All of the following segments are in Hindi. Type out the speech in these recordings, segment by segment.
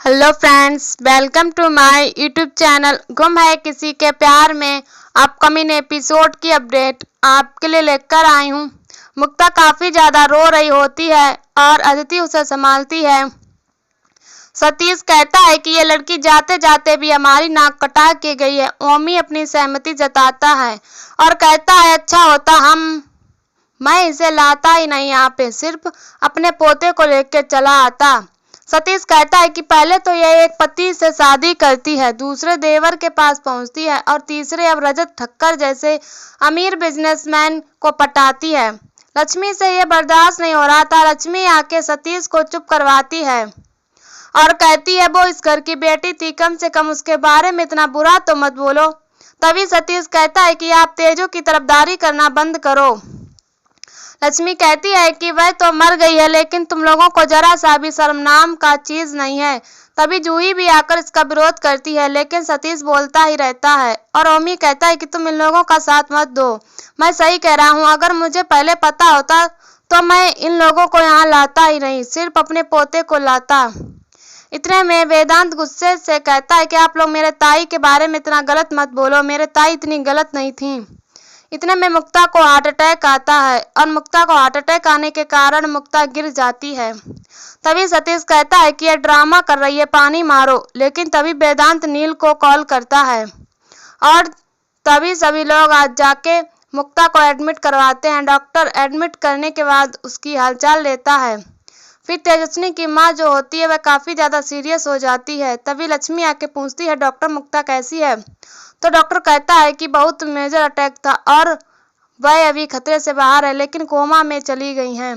Hello friends, welcome to my YouTube channel. गुम है किसी के प्यार में अपकमिंग एपिसोड की अपडेट आपके लिए लेकर आई हूँ। मुक्ता काफ़ी ज़्यादा रो रही होती है और अदिति उसे संभालती है। सतीश कहता है कि ये लड़की जाते जाते भी हमारी नाक कटा के गई है। ओमी अपनी सहमति जताता है और कहता है अच्छा होता मैं इसे लाता ही नहीं यहाँ पे, सिर्फ अपने पोते को लेकर चला आता। सतीश कहता है कि पहले तो यह एक पति से शादी करती है, दूसरे देवर के पास पहुंचती है और तीसरे अब रजत ठक्कर जैसे अमीर बिजनेसमैन को पटाती है। लक्ष्मी से यह बर्दाश्त नहीं हो रहा था। लक्ष्मी आके सतीश को चुप करवाती है और कहती है वो इस घर की बेटी थी, कम से कम उसके बारे में इतना बुरा तो मत बोलो। तभी सतीश कहता है कि आप तेजू की तरफदारी करना बंद करो। लक्ष्मी कहती है कि वह तो मर गई है, लेकिन तुम लोगों को जरा सा भी शर्म नाम का चीज नहीं है। तभी जूही भी आकर इसका विरोध करती है, लेकिन सतीश बोलता ही रहता है और ओमी कहता है कि तुम इन लोगों का साथ मत दो। मैं सही कह रहा हूँ, अगर मुझे पहले पता होता तो मैं इन लोगों को यहाँ लाता ही नहीं, सिर्फ अपने पोते को लाता। इतने में वेदांत गुस्से से कहता है कि आप लोग मेरे ताई के बारे में इतना गलत मत बोलो, मेरे ताई इतनी गलत नहीं थी। इतने में मुक्ता को हार्ट अटैक आता है और मुक्ता को हार्ट अटैक आने के कारण मुक्ता गिर जाती है। तभी सतीश कहता है कि यह ड्रामा कर रही है, पानी मारो। लेकिन तभी वेदांत नील को कॉल करता है और तभी सभी लोग आज जाके मुक्ता को एडमिट करवाते हैं। डॉक्टर एडमिट करने के बाद उसकी हालचाल लेता है। फिर तेजस्विनी की माँ जो होती है वह काफ़ी ज़्यादा सीरियस हो जाती है। तभी लक्ष्मी आके पूछती है डॉक्टर मुक्ता कैसी है। तो डॉक्टर कहता है कि बहुत मेजर अटैक था और वह अभी खतरे से बाहर है, लेकिन कोमा में चली गई हैं।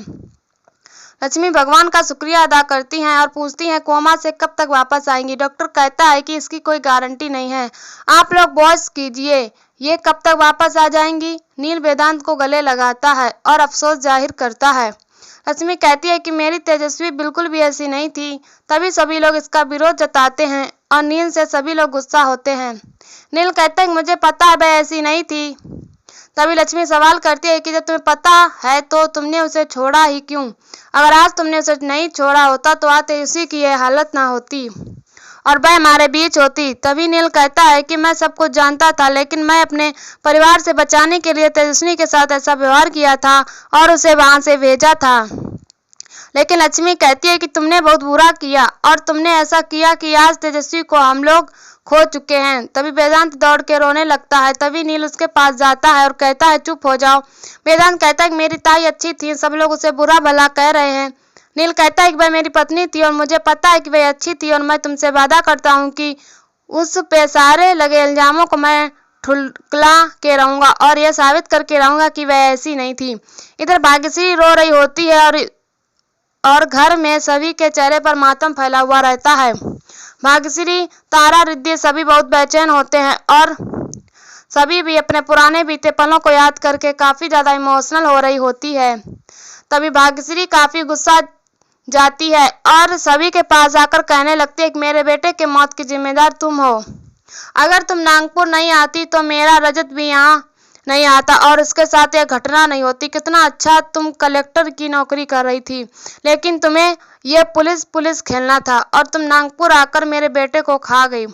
लक्ष्मी भगवान का शुक्रिया अदा करती हैं और पूछती हैं कोमा से कब तक वापस आएंगी। डॉक्टर कहता है कि इसकी कोई गारंटी नहीं है, आप लोग बॉस कीजिए, ये कब तक वापस आ जाएंगी। नील वेदांत को गले लगाता है और अफसोस जाहिर करता है। लक्ष्मी कहती है कि मेरी तेजस्वी बिल्कुल भी ऐसी नहीं थी। तभी सभी लोग इसका विरोध जताते हैं और नील से सभी लोग गुस्सा होते हैं। नील कहता है मुझे पता है वह ऐसी नहीं थी। तभी लक्ष्मी सवाल करती है कि जब तुम्हें पता है तो तुमने उसे छोड़ा ही क्यों? अगर आज तुमने उसे नहीं छोड़ा होता तो आज तेजस्वी की यह हालत ना होती और वह हमारे बीच होती। तभी नील कहता है कि मैं सब कुछ जानता था, लेकिन मैं अपने परिवार से बचाने के लिए तेजस्वी के साथ ऐसा व्यवहार किया था और उसे वहां से भेजा था। लेकिन लक्ष्मी कहती है कि तुमने बहुत बुरा किया और तुमने ऐसा किया कि आज तेजस्वी को हम लोग खो चुके हैं। तभी वेदांत दौड़ के रोने लगता है। तभी नील उसके पास जाता है और कहता है चुप हो जाओ। वेदांत कहता है कि मेरी ताई अच्छी थी, सब लोग उसे बुरा भला कह रहे हैं। नील कहता है कि वह मेरी पत्नी थी और मुझे पता है कि वह अच्छी थी और मैं तुमसे वादा करता हूँ कि उस पे सारे लगे इल्जामों को मैं ठुकला के रहूंगा और यह साबित करके रहूंगा कि वह ऐसी नहीं थी। इधर भाग्यश्री रो रही होती है और घर में सभी के चेहरे पर मातम फैला हुआ रहता है। भाग्यश्री, तारा, रिद्धि सभी बहुत बेचैन होते हैं और सभी भी अपने पुराने बीते पलों को याद करके काफ़ी ज़्यादा इमोशनल हो रही होती है। तभी भाग्यश्री काफ़ी गुस्सा जाती है और सभी के पास आकर कहने लगती है कि मेरे बेटे के मौत की जिम्मेदार तुम हो। अगर तुम नागपुर नहीं आती तो मेरा रजत भी यहाँ नहीं आता और उसके साथ यह घटना नहीं होती। कितना अच्छा तुम कलेक्टर की नौकरी कर रही थी, लेकिन तुम्हें यह पुलिस खेलना था और तुम नागपुर आकर मेरे बेटे को खा गई।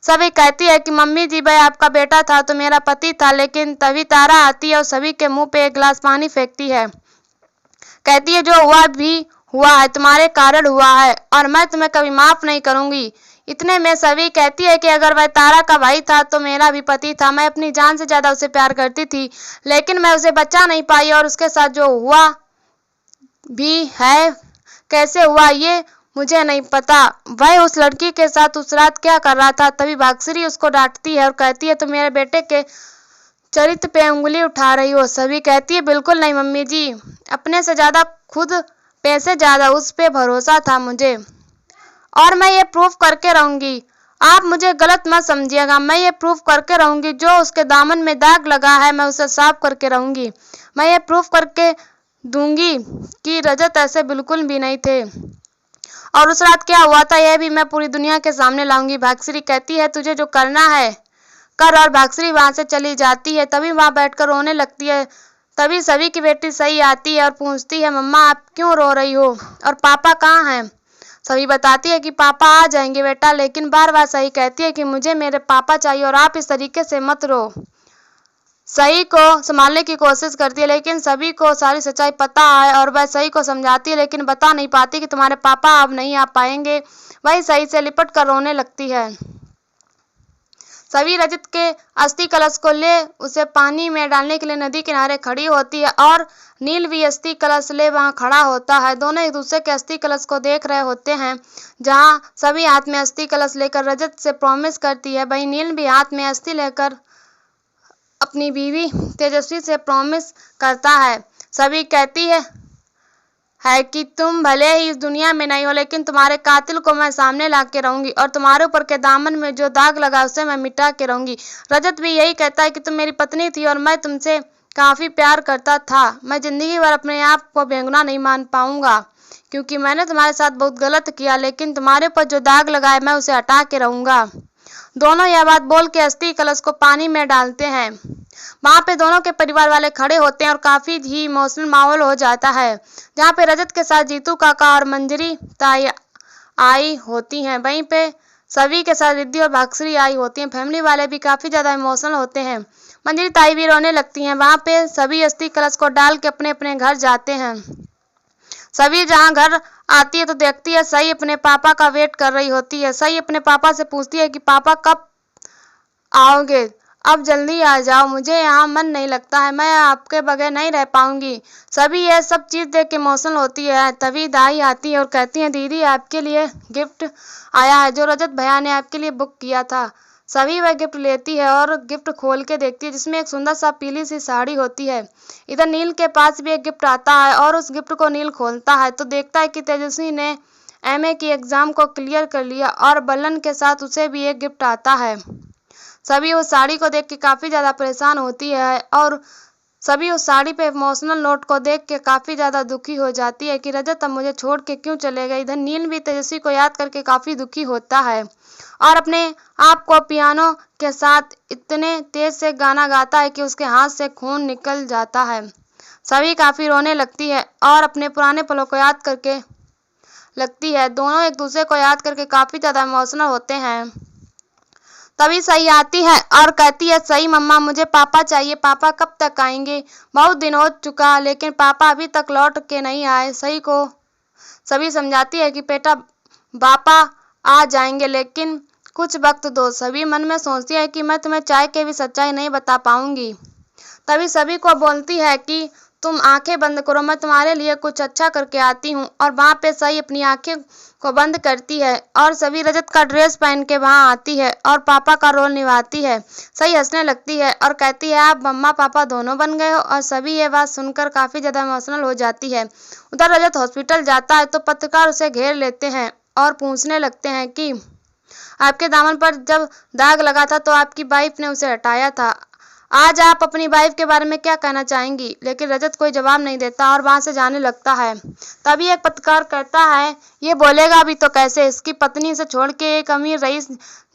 सभी कहती है कि मम्मी जी वह आपका बेटा था तो मेरा पति था। लेकिन तभी तारा आती है और सभी के मुंह पे एक गिलास पानी फेंकती है। कहती है जो हुआ भी हुआ है, तुम्हारे कारण हुआ है और मैं तुम्हें कभी माफ नहीं करूंगी। इतने में सभी कहती है कि अगर वह तारा का भाई था तो मेरा भी पति था, मैं अपनी जान से ज्यादा उसे प्यार करती थी, लेकिन मैं उसे बचा नहीं पाई और उसके साथ जो हुआ भी है कैसे हुआ ये मुझे नहीं पता। वह उस लड़की के साथ उस रात क्या कर रहा था। तभी भाग्यश्री उसको डांटती है और कहती है तुम मेरे बेटे के चरित्र पे उंगली उठा रही हो। सभी कहती है बिल्कुल नहीं मम्मी जी, अपने से ज्यादा खुद पे से ज्यादा उस पे भरोसा था मुझे और मैं ये प्रूफ करके रहूंगी। आप मुझे गलत मत समझिएगा, मैं ये प्रूफ करके रहूंगी। जो उसके दामन में दाग लगा है मैं उसे साफ करके रहूंगी। मैं ये प्रूफ करके दूंगी कि रजत ऐसे बिल्कुल भी नहीं थे और उस रात क्या हुआ था यह भी मैं पूरी दुनिया के सामने लाऊंगी। भाग्यश्री कहती है तुझे जो करना है कर और भाग्यश्री वहां से चली जाती है। तभी वहां बैठकर रोने लगती है। तभी सभी की बेटी सही आती है और पूछती है मम्मा आप क्यों रो रही हो और पापा कहाँ हैं। सभी बताती है कि पापा आ जाएंगे बेटा, लेकिन बार बार सही कहती है कि मुझे मेरे पापा चाहिए और आप इस तरीके से मत रो। सही को संभालने की कोशिश करती है, लेकिन सभी को सारी सच्चाई पता है और वह सही को समझाती है, लेकिन बता नहीं पाती कि तुम्हारे पापा अब नहीं आ पाएंगे। वही सही से लिपट कर रोने लगती है। सभी रजत के अस्थि कलश को ले उसे पानी में डालने के लिए नदी किनारे खड़ी होती है और नील भी अस्थि कलश ले वहां खड़ा होता है। दोनों एक दूसरे के अस्थि कलश को देख रहे होते हैं। जहां सभी हाथ में अस्थि कलश लेकर रजत से प्रॉमिस करती है, वहीं नील भी हाथ में अस्थि लेकर अपनी बीवी तेजस्वी से प्रॉमिस करता है। सभी कहती है कि तुम भले ही इस दुनिया में नहीं हो, लेकिन तुम्हारे कातिल को मैं सामने ला के रहूंगी और तुम्हारे ऊपर के दामन में जो दाग लगा उसे मैं मिटा के रहूंगी। रजत भी यही कहता है कि तुम मेरी पत्नी थी और मैं तुमसे काफी प्यार करता था। मैं जिंदगी भर अपने आप को बेगुनाह नहीं मान पाऊंगा, क्योंकि मैंने तुम्हारे साथ बहुत गलत किया, लेकिन तुम्हारे ऊपर जो दाग लगा है मैं उसे हटा के रहूंगा। दोनों यह बात बोल के अस्थि कलश को पानी में डालते हैं। वहां पे दोनों के परिवार वाले खड़े होते हैं और काफी ही इमोशनल माहौल हो जाता है। जहाँ पे रजत के साथ जीतू काका और मंजरी ताई आई होती हैं, वहीं पे सभी के साथ रिद्धि और भाग्यश्री आई होती हैं। फैमिली वाले भी काफी ज्यादा इमोशनल होते हैं। मंजरी ताई भी रोने लगती हैं। वहां पे सभी अस्थि कलश को डाल के अपने अपने घर जाते हैं। सभी जहां घर आती है तो देखती है सही अपने पापा का वेट कर रही होती है। सही अपने पापा से पूछती है कि पापा कब आओगे, अब जल्दी आ जाओ, मुझे यहाँ मन नहीं लगता है, मैं आपके बगैर नहीं रह पाऊंगी। सभी यह सब चीज देख के इमोशनल होती है। तभी दाई आती है और कहती है दीदी आपके लिए गिफ्ट आया है जो रजत भैया ने आपके लिए बुक किया था। सभी वह गिफ्ट लेती है और गिफ्ट खोल के देखती है, जिसमें एक सुंदर सा पीली सी साड़ी होती है। इधर नील के पास भी एक गिफ्ट आता है और उस गिफ्ट को नील खोलता है तो देखता है कि तेजस्वी ने MA की एग्जाम को क्लियर कर लिया और बल्लन के साथ उसे भी एक गिफ्ट आता है। सभी उस साड़ी को देख के काफी ज्यादा परेशान होती है और सभी उस साड़ी पे इमोशनल नोट को देख के काफी ज्यादा दुखी हो जाती है कि रजत अब मुझे छोड़ के क्यों चले गए। इधर नील भी तेजस्वी को याद करके काफी दुखी होता है और अपने आप को पियानो के साथ इतने तेज से गाना गाता है कि उसके हाथ से खून निकल जाता है। सभी काफी रोने लगती है और अपने पुराने पलों को याद करके लगती है। दोनों एक दूसरे को याद करके काफी ज्यादा इमोशनल होते हैं। तभी सही आती है और कहती है सही मम्मा मुझे पापा चाहिए, पापा कब तक आएंगे, बहुत दिन हो चुका लेकिन पापा अभी तक लौट के नहीं आए। सही को सभी समझाती है कि बेटा पापा आ जाएंगे, लेकिन कुछ वक्त दो। सभी मन में सोचती है कि मैं तुम्हें चाय के भी सच्चाई नहीं बता पाऊंगी। तभी सभी को बोलती है कि तुम आंखें बंद करो, मैं तुम्हारे लिए कुछ अच्छा करके आती हूँ। और वहाँ पे सही अपनी आंखें को बंद करती है और सभी रजत का ड्रेस पहन के वहाँ आती है और पापा का रोल निभाती है। सही हंसने लगती है और कहती है आप मम्मा पापा दोनों बन गए हो। और सभी ये बात सुनकर काफी ज्यादा इमोशनल हो जाती है। उधर रजत हॉस्पिटल जाता है तो पत्रकार उसे घेर लेते हैं और पूछने लगते हैं कि आपके दामन पर जब दाग लगा था तो आपकी वाइफ ने उसे हटाया था, आज आप अपनी वाइफ के बारे में क्या कहना चाहेंगी। लेकिन रजत कोई जवाब नहीं देता और वहां से जाने लगता है। तभी एक पत्रकार कहता है ये बोलेगा भी तो कैसे, इसकी पत्नी से छोड़ के एक अमीर रईस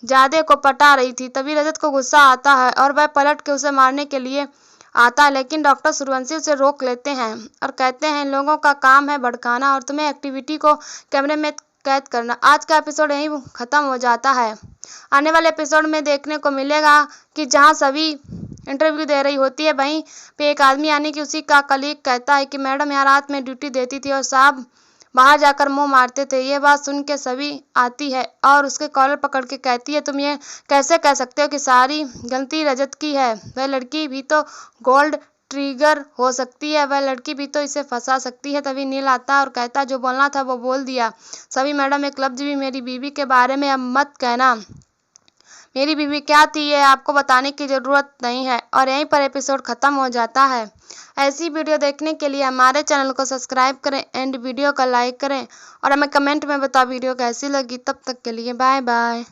जादे को पटा रही थी। तभी रजत को गुस्सा आता है और वह पलट के उसे मारने के लिए आता है, लेकिन डॉक्टर सूर्यवंशी उसे रोक लेते हैं और कहते हैं लोगों का काम है भड़काना और तुम्हें एक्टिविटी को कैमरे में कैद करना। आज का एपिसोड यहीं खत्म हो जाता है। आने वाले एपिसोड में देखने को मिलेगा कि जहां सभी इंटरव्यू दे रही होती है वहीं पे एक आदमी यानी कि उसी का कलीग कहता है कि मैडम यहाँ रात में ड्यूटी देती थी और साहब बाहर जाकर मुंह मारते थे। ये बात सुन के सभी आती है और उसके कॉलर पकड़ के कहती है तुम ये कैसे कह सकते हो कि सारी गलती रजत की है, वह लड़की भी तो गोल्ड ट्रिगर हो सकती है, वह लड़की भी तो इसे फंसा सकती है। तभी नील आता है और कहता है जो बोलना था वो बोल दिया। सभी मैडम एक लफ्ज भी मेरी बीवी के बारे में अब मत कहना, मेरी बीवी क्या थी ये आपको बताने की जरूरत नहीं है। और यहीं पर एपिसोड खत्म हो जाता है। ऐसी वीडियो देखने के लिए हमारे चैनल को सब्सक्राइब करें एंड वीडियो को लाइक करें और हमें कमेंट में बताओ वीडियो कैसी लगी। तब तक के लिए बाय बाय।